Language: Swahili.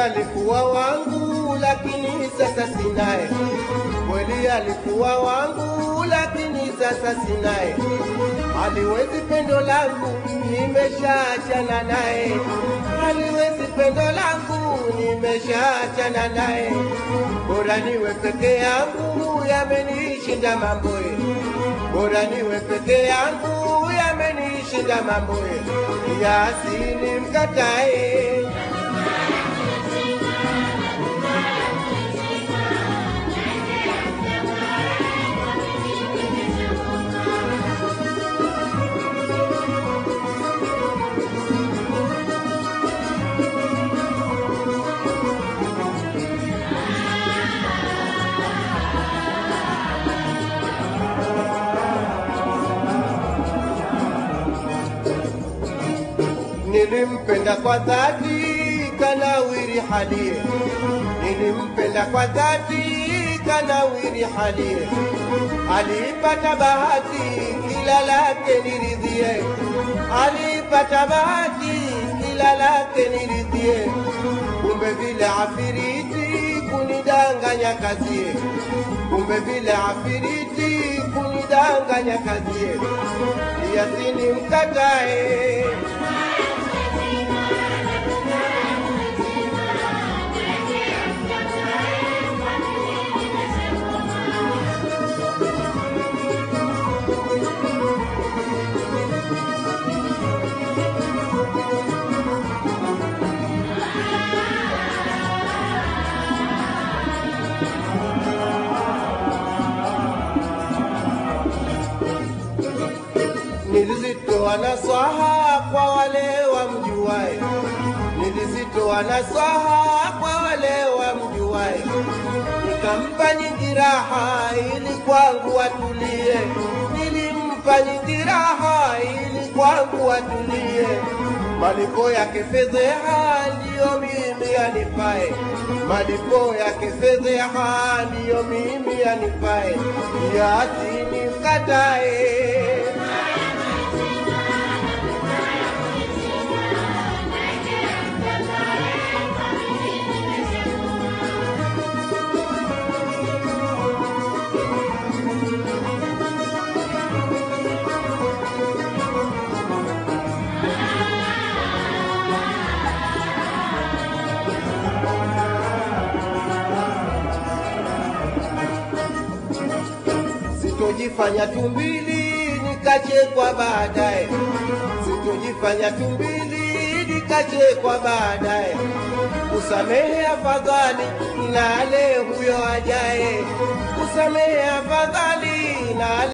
alikuwa wangu lakini sasa sinaye. Kweli alikuwa wangu lakini sasa sinaye. Haliwezi pendo langu nimeshaachana naye. Haliwezi pendo langu nimeshaachana naye. Bora niwe peke yangu yamenishinda mamboe. Bora niwe peke yangu yamenishinda mamboe. Yasini mkatae. Nilimpenda kwa dhati kanawiri halie. Nilimpenda kwa dhati kanawiri halie. Alipata bahati kila lake niridhie. Alipata bahati kila lake niridhie. Kumbe vile afiriti kunidanganya kazie. Kumbe vile afiriti kunidanganya kazie. Yasini mkatae. Nilizitoa nasaha kwa wale wamjuae. Nilizitoa nasaha kwa wale wamjuae. Nikampa nyingi raha ili kwangu watulie. Nilimpa nyingi raha ili kwangu watulie. Malipo yake fedheha ndiyo mimi anipae. Malipo yake fedheha ndiyo mimi anipae. Yasini mkatae. Sitojifanya tumbili nikachekwa baadaye. Sitojifanya tumbili nikachekwa baadaye. Usamehe afadhali na ale huyo ajaye. Usamehe afadhali na ale